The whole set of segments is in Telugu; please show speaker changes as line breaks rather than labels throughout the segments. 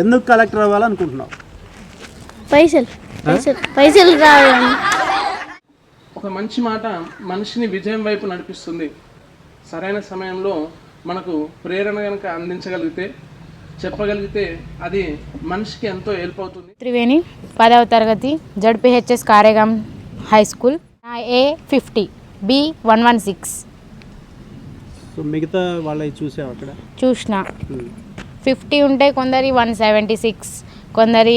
ఎందుకు కలెక్టర్ అవ్వాలనుకుంటున్నావు?
పైసలు రావాలని.
ఒక మంచి మాట మనిషిని విజయం వైపు నడిపిస్తుంది. సరైన సమయంలో మనకు ప్రేరణ కనుక అందించగలిగితే, చెప్పగలిగితే అది మనిషికి ఎంతో హెల్ప్ అవుతుంది.
త్రివేణి 10వ తరగతి జడ్పీహెచ్ఎస్ కారేగాం హై స్కూల్. నా A50 B116.
సో మిగతా వాళ్ళవి చూసావు అక్కడ?
చూసిన 50 ఉంటే కొందరి 176, కొందరి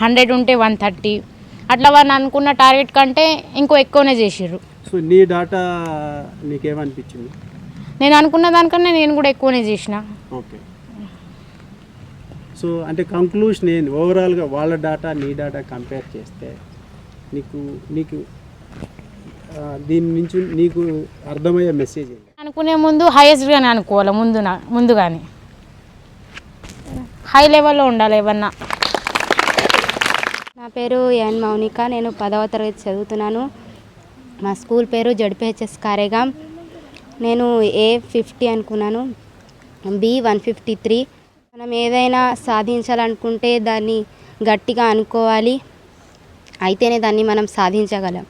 100 ఉంటే 130. అట్లా వాళ్ళు అనుకున్న టార్గెట్ కంటే ఇంకో ఎక్కువనే చేసిర్రు.
సో నీ డాటా నీకేమనిపించింది?
నేను అనుకున్న దానికన్నా నేను కూడా ఎక్కువనే చేసిన.
ఓకే. సో అంటే కంక్లూషన్ ఏంది ఓవరాల్గా వాళ్ళ డాటా నీ డాటా కంపేర్ చేస్తే నీకు దీని నుంచి నీకు అర్థమయ్యే మెసేజ్ ఏంటి?
అనుకునే ముందు హైయెస్ట్గానే అనుకోవాలి, ముందుగానే హై లెవెల్లో ఉండాలి ఏమన్నా.
నా పేరు ఎన్ మౌనిక, నేను 10వ తరగతి చదువుతున్నాను. మా స్కూల్ పేరు జడ్పీహెచ్ఎస్ కారేగాం. నేను A50 అనుకున్నాను, B153. మనం ఏదైనా సాధించాలనుకుంటే దాన్ని గట్టిగా అనుకోవాలి, అయితేనే దాన్ని మనం సాధించగలం.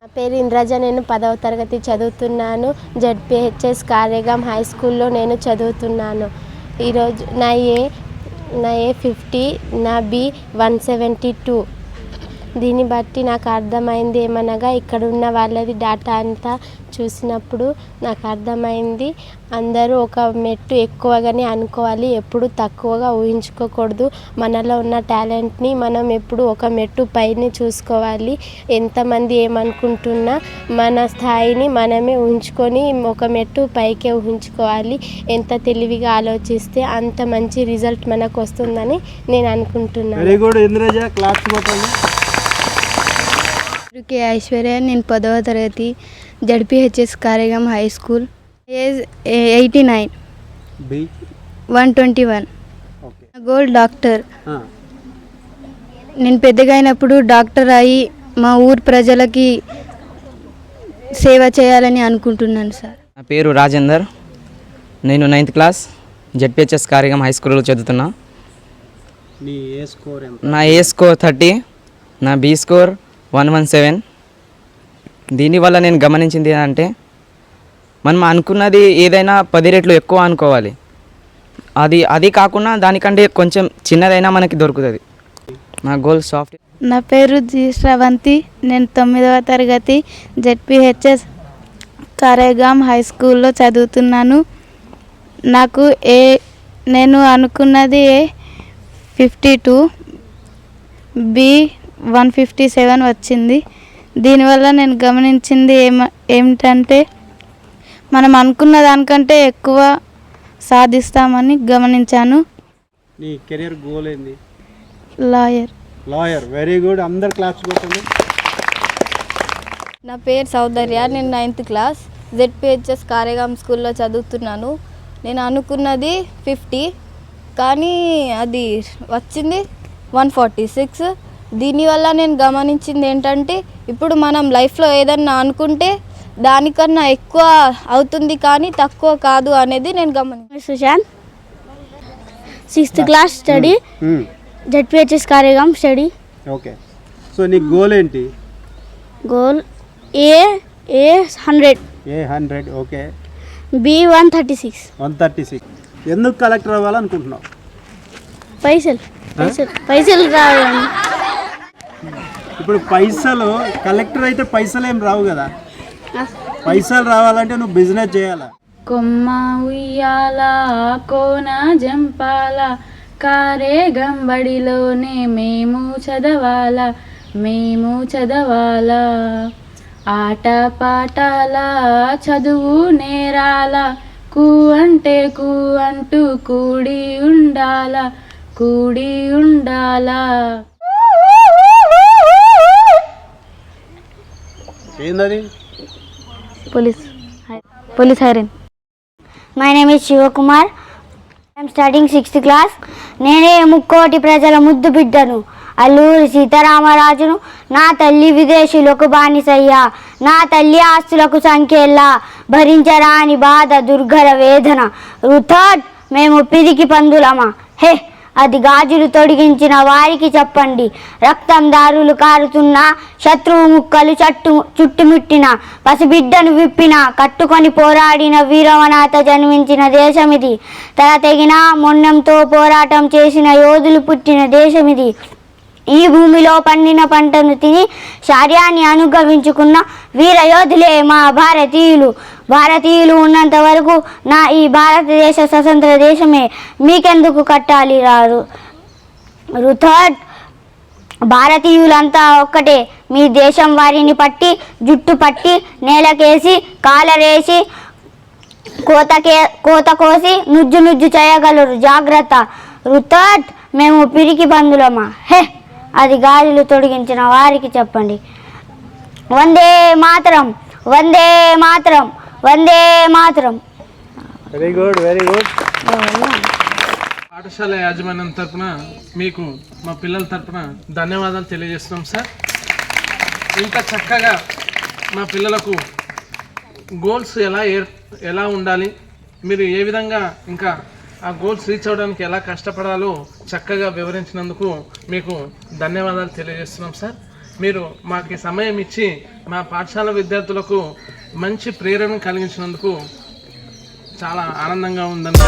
నా పేరు ఇంద్రజ, నేను 10వ తరగతి చదువుతున్నాను. జడ్పీహెచ్ఎస్ కారేగాం హై స్కూల్లో నేను చదువుతున్నాను. ఈరోజు నా A50, నా B172. దీన్ని బట్టి నాకు అర్థమైంది ఏమనగా, ఇక్కడ ఉన్న వాళ్ళది డాటా అంతా చూసినప్పుడు నాకు అర్థమైంది, అందరూ ఒక మెట్టు ఎక్కువగానే అనుకోవాలి, ఎప్పుడు తక్కువగా ఊహించుకోకూడదు. మనలో ఉన్న టాలెంట్ని మనం ఎప్పుడు ఒక మెట్టు పైన చూసుకోవాలి. ఎంతమంది ఏమనుకుంటున్నా మన స్థాయిని మనమే ఊహించుకొని ఒక మెట్టు పైకే ఊహించుకోవాలి. ఎంత తెలివిగా ఆలోచిస్తే అంత మంచి రిజల్ట్ మనకు వస్తుందని నేను అనుకుంటున్నాను.
వెరీ గుడ్ ఇంద్రజ, క్లాస్ కొట్టండి.
కే ఐశ్వర్య, నేను 10వ తరగతి ZPHS Karegaon high school. Age 89, B121. Goal doctor. నేను పెద్దగా అయినప్పుడు డాక్టర్ అయ్యి మా ఊరు ప్రజలకి సేవ చేయాలని అనుకుంటున్నాను సార్.
నా పేరు రాజేందర్, నేను 9th class ZPHS Karegaon high స్కూల్లో చదువుతున్నా.
నీ ఏ స్కోర్ ఎంత?
నా ఏ స్కోర్ 30, నా బి స్కోర్ 117. దీనివల్ల నేను గమనించింది అంటే, మనం అనుకున్నది ఏదైనా 10 రెట్లు ఎక్కువ అనుకోవాలి. అది కాకుండా దానికంటే కొంచెం చిన్నదైనా మనకి దొరుకుతుంది. నా గోల్ సాఫ్ట్వేర్.
నా పేరు జి శ్రవంతి, నేను 9వ తరగతి జడ్పీహెచ్ఎస్ కారేగాం హై స్కూల్లో చదువుతున్నాను. నాకు నేను అనుకున్నది A52, B157 వచ్చింది. దీనివల్ల నేను గమనించింది ఏమిటంటే, మనం అనుకున్న దానికంటే ఎక్కువ సాధిస్తామని గమనించాను.
నీ కెరీర్ గోల్ ఏంది?
లాయర్.
వెరీ గుడ్, అందరు క్లాస్ కొట్టండి.
నా పేరు సౌందర్య, నేను 9th క్లాస్ జెడ్పీహెచ్ఎస్ కారేగాం స్కూల్లో చదువుతున్నాను. నేను అనుకున్నది 50, కానీ అది వచ్చింది 146. దీనివల్ల నేను గమనించింది ఏంటంటే, ఇప్పుడు మనం లైఫ్లో ఏదన్నా అనుకుంటే దానికన్నా ఎక్కువ అవుతుంది కానీ తక్కువ కాదు అనేది నేను గమనించాను.
Sushant, 6th class study, ZPHS Karegaon study.
Okay. So నీ గోల్ ఏంటి?
Goal A100.
ఓకే.
B136.
ఎందుకు కలెక్టర్ అవ్వాలనుకుంటున్నావు?
పైసలు రావాలని.
ఇప్పుడు పైసలు కలెక్టర్ అయితే పైసలు ఏం రావు కదా, పైసలు రావాలంటే నువ్వు బిజినెస్ చేయాలా.
కొమ్మ ఉయ్యాల కోన జంపాల కారేగాం బడిలోనే మేము చదవాలా ఆట పాటాల చదువు నేరాల కూ అంటే కూ అంటూ కూడి ఉండాలా.
ఏందది?
పోలీస్ హైరన్.
My name is Shivakumar, I'm studying 6th class. నేనే ముక్కోటి ప్రజల ముద్దు బిడ్డను, అల్లూరి సీతారామరాజును. నా తల్లి విదేశీలకు బానిసయ్యా, నా తల్లి ఆస్తులకు సంఖ్యల్లా, భరించరాని బాధ దుర్ఘర వేదన. రుథర్డ్ మేము పిరికి పందులమా, హే
అది గాజులు తొడిగించిన వారికి చెప్పండి. రక్తం దారులు కారుతున్న శత్రువు ముక్కలు చుట్టుముట్టిన పసిబిడ్డను విప్పిన కట్టుకొని పోరాడిన వీరవనాథ జన్మించిన దేశమిది. తల తెగిన మొన్నంతో పోరాటం చేసిన యోధులు పుట్టిన దేశమిది. ఈ భూమిలో పండిన పంటను తిని శౌర్యాన్ని అనుభవించుకున్న వీరయోధులే మా భారతీయులు. భారతీయులు ఉన్నంత వరకు నా ఈ భారతదేశ స్వతంత్ర దేశమే. మీకెందుకు కట్టాలి రారు రుథర్డ్. భారతీయులంతా ఒక్కటే. మీ దేశం వారిని పట్టి జుట్టు పట్టి నేలకేసి కాలరేసి కోత కోసి నుజ్జు చేయగలరు. జాగ్రత్త రుథర్డ్. మేము పిరికి బంధులమా? హే, అది గాజులు తొడిగించిన వారికి చెప్పండి. Vande Mataram, Vande Mataram, Vande Mataram.
Very good, very good.
పాఠశాల యాజమాన్యం తరపున మీకు మా పిల్లల తరపున ధన్యవాదాలు తెలియజేస్తున్నాం సార్. ఇంత చక్కగా మా పిల్లలకు గోల్స్ ఎలా ఉండాలి, మీరు ఏ విధంగా ఇంకా ఆ గోల్స్ రీచ్ అవ్వడానికి ఎలా కష్టపడాలో చక్కగా వివరించినందుకు మీకు ధన్యవాదాలు తెలియజేస్తున్నాం సార్. మీరు మాకు సమయం ఇచ్చి మా పాఠశాల విద్యార్థులకు మంచి ప్రేరణ కలిగించినందుకు చాలా ఆనందంగా ఉందని